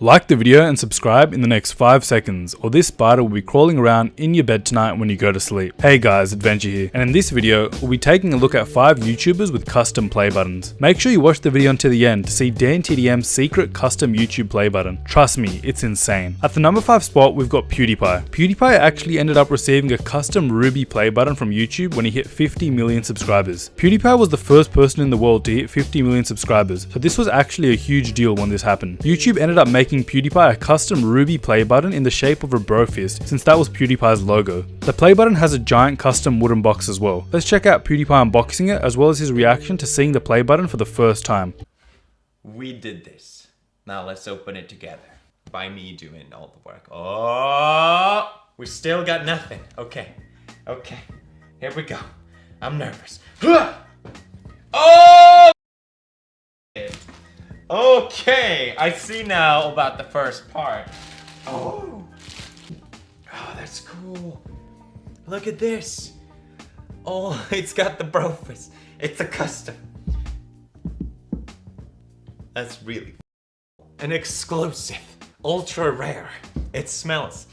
Like the video and subscribe in the next 5 seconds, or this spider will be crawling around in your bed tonight when you go to sleep. Hey guys, Adventure here, and in this video, we'll be taking a look at 5 YouTubers with custom play buttons. Make sure you watch the video until the end to see DanTDM's secret custom YouTube play button. Trust me, it's insane. At the number 5 spot, we've got PewDiePie. PewDiePie actually ended up receiving a custom Ruby play button from YouTube when he hit 50 million subscribers. PewDiePie was the first person in the world to hit 50 million subscribers, so this was actually a huge deal when this happened. YouTube ended up making PewDiePie a custom Ruby play button in the shape of a bro fist, since that was PewDiePie's logo. The play button has a giant custom wooden box as well. Let's check out PewDiePie unboxing it, as well as his reaction to seeing the play button for the first time. We did this. Now let's open it together. By me doing all the work. Oh, we still got nothing. Okay, here we go. I'm nervous. Oh! Okay, I see now about the first part. Oh, that's cool. Look at this. Oh, it's got the brofist. It's a custom. That's really an exclusive, ultra rare. It smells.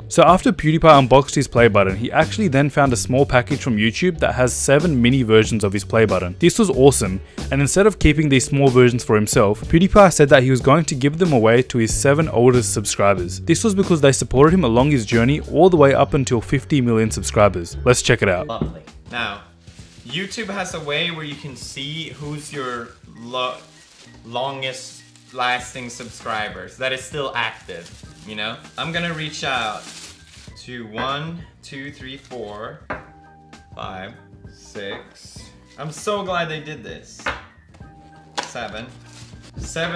So after PewDiePie unboxed his play button, he actually then found a small package from YouTube that has 7 mini versions of his play button. This was awesome, and instead of keeping these small versions for himself, PewDiePie said that he was going to give them away to his 7 oldest subscribers. This was because they supported him along his journey all the way up until 50 million subscribers. Let's check it out. Lovely. Now, YouTube has a way where you can see who's your longest lasting subscribers that is still active, you know? I'm gonna reach out to 1, 2, 3, 4, 5, 6. I'm so glad they did this. 7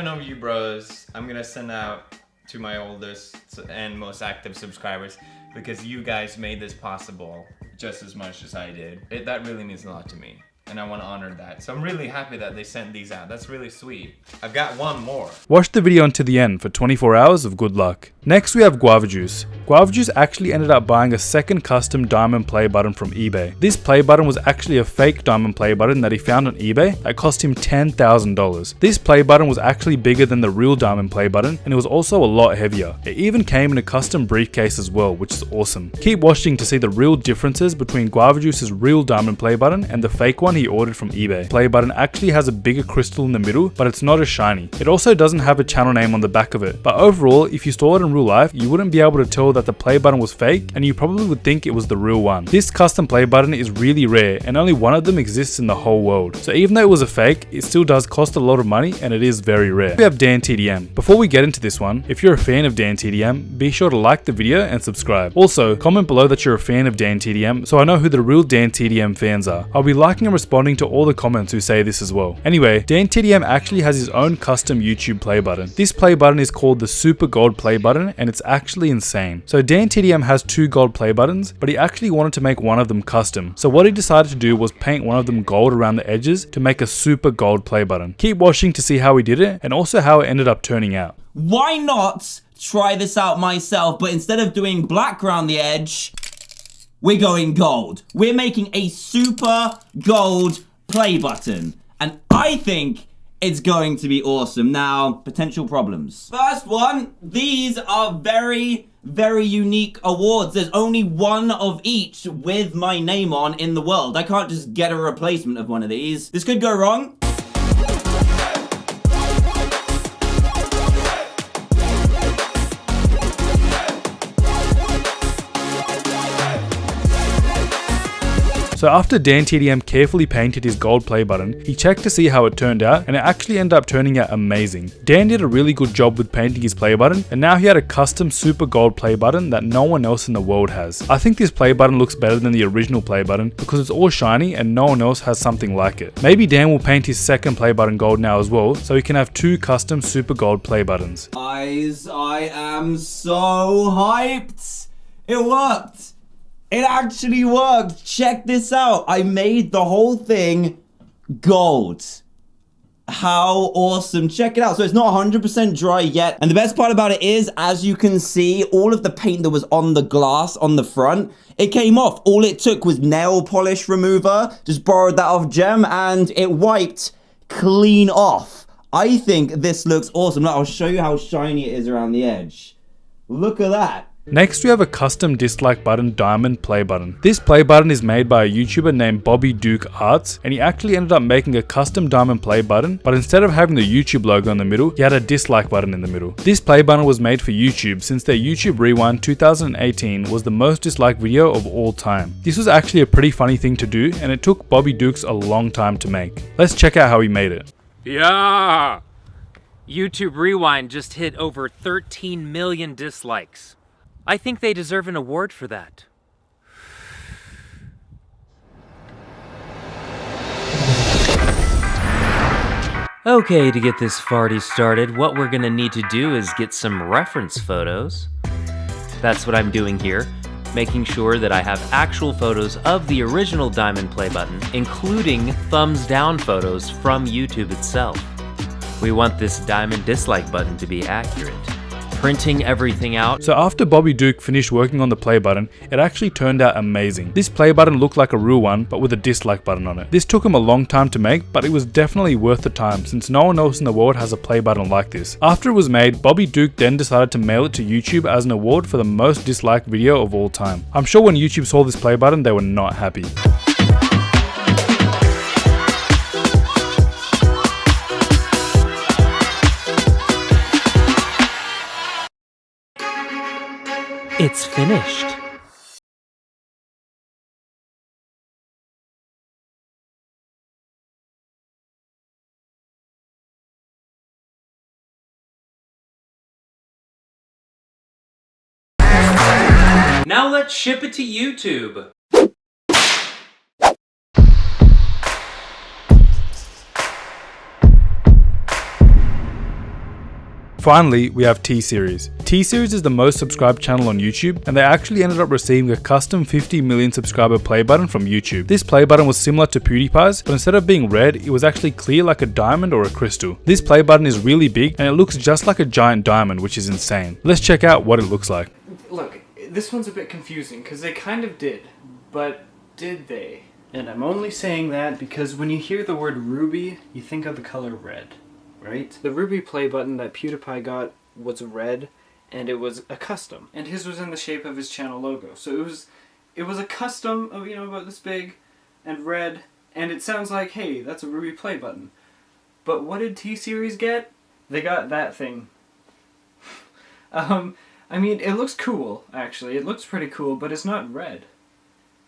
of you bros I'm gonna send out to my oldest and most active subscribers, because you guys made this possible just as much as I did. That really means a lot to me, and I want to honor that. So I'm really happy that they sent these out. That's really sweet. I've got one more. Watch the video until the end for 24 hours of good luck. Next we have Guava Juice. Guava Juice actually ended up buying a second custom diamond play button from eBay. This play button was actually a fake diamond play button that he found on eBay that cost him $10,000. This play button was actually bigger than the real diamond play button, and it was also a lot heavier. It even came in a custom briefcase as well, which is awesome. Keep watching to see the real differences between Guava Juice's real diamond play button and the fake one he ordered from eBay. Play button actually has a bigger crystal in the middle, but it's not as shiny. It also doesn't have a channel name on the back of it, but overall, if you saw it in real life, you wouldn't be able to tell that the play button was fake, and you probably would think it was the real one. This custom play button is really rare, and only one of them exists in the whole world. So even though it was a fake, it still does cost a lot of money, and it is very rare. We have DanTDM. Before we get into this one, if you're a fan of DanTDM, be sure to like the video and subscribe. Also, comment below that you're a fan of DanTDM, so I know who the real DanTDM fans are. I'll be liking and responding to all the comments who say this as well. Anyway, DanTDM actually has his own custom YouTube play button. This play button is called the Super Gold play button, and it's actually insane. So DanTDM has 2 gold play buttons, but he actually wanted to make one of them custom. So what he decided to do was paint one of them gold around the edges to make a super gold play button. Keep watching to see how he did it, and also how it ended up turning out. Why not try this out myself, but instead of doing black around the edge, we're going gold. We're making a super gold play button, and I think it's going to be awesome. Now, potential problems. First one, these are very unique awards. There's only one of each with my name on in the world. I can't just get a replacement of one of these. This could go wrong. So after DanTDM carefully painted his gold play button, he checked to see how it turned out, and it actually ended up turning out amazing. Dan did a really good job with painting his play button, and now he had a custom super gold play button that no one else in the world has. I think this play button looks better than the original play button because it's all shiny and no one else has something like it. Maybe Dan will paint his second play button gold now as well, so he can have 2 custom super gold play buttons. Guys, I am so hyped. It worked. It actually worked. Check this out. I made the whole thing gold. How awesome. Check it out. So it's not 100% dry yet. And the best part about it is, as you can see, all of the paint that was on the glass on the front, it came off. All it took was nail polish remover. Just borrowed that off Gem and it wiped clean off. I think this looks awesome. Look, I'll show you how shiny it is around the edge. Look at that. Next, we have a custom dislike button diamond play button. This play button is made by a YouTuber named Bobby Duke Arts, and he actually ended up making a custom diamond play button, but instead of having the YouTube logo in the middle, he had a dislike button in the middle. This play button was made for YouTube since their YouTube Rewind 2018 was the most disliked video of all time. This was actually a pretty funny thing to do, and it took Bobby Dukes a long time to make. Let's check out how he made it. Yeah! YouTube Rewind just hit over 13 million dislikes. I think they deserve an award for that. Okay, to get this party started, what we're gonna need to do is get some reference photos. That's what I'm doing here, making sure that I have actual photos of the original diamond play button, including thumbs down photos from YouTube itself. We want this diamond dislike button to be accurate. Printing everything out. So after Bobby Duke finished working on the play button, it actually turned out amazing. This play button looked like a real one, but with a dislike button on it. This took him a long time to make, but it was definitely worth the time since no one else in the world has a play button like this. After it was made, Bobby Duke then decided to mail it to YouTube as an award for the most disliked video of all time. I'm sure when YouTube saw this play button, they were not happy. It's finished. Now let's ship it to YouTube. Finally, we have T-Series. T-Series is the most subscribed channel on YouTube, and they actually ended up receiving a custom 50 million subscriber play button from YouTube. This play button was similar to PewDiePie's, but instead of being red, it was actually clear like a diamond or a crystal. This play button is really big, and it looks just like a giant diamond, which is insane. Let's check out what it looks like. Look, this one's a bit confusing, because they kind of did, but did they? And I'm only saying that because when you hear the word ruby, you think of the color red. Right? The ruby play button that PewDiePie got was red, and it was a custom. And his was in the shape of his channel logo. So it was a custom of, you know, about this big and red, and it sounds like, hey, that's a ruby play button. But what did T-Series get? They got that thing. I mean, it looks cool, actually. It looks pretty cool, but it's not red.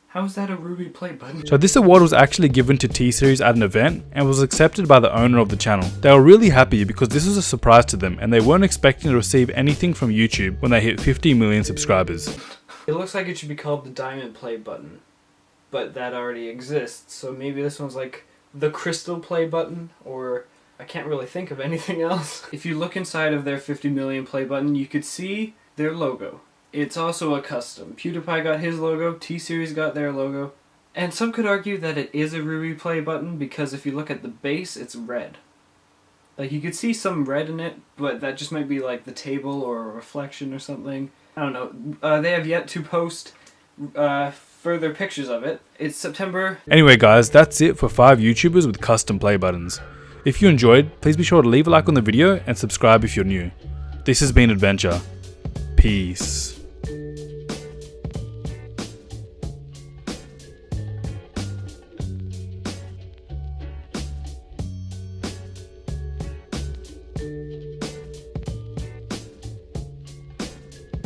How is that a ruby play button? So this award was actually given to T-Series at an event and was accepted by the owner of the channel. They were really happy because this was a surprise to them and they weren't expecting to receive anything from YouTube when they hit 50 million subscribers. It looks like it should be called the diamond play button, but that already exists, so maybe this one's like the crystal play button, or I can't really think of anything else. If you look inside of their 50 million play button, you could see their logo. It's also a custom. PewDiePie got his logo, T-Series got their logo, and some could argue that it is a ruby play button because if you look at the base, it's red. Like, you could see some red in it, but that just might be like the table or a reflection or something. I don't know. They have yet to post further pictures of it. It's September. Anyway guys, that's it for 5 YouTubers with custom play buttons. If you enjoyed, please be sure to leave a like on the video and subscribe if you're new. This has been Adventure. Peace.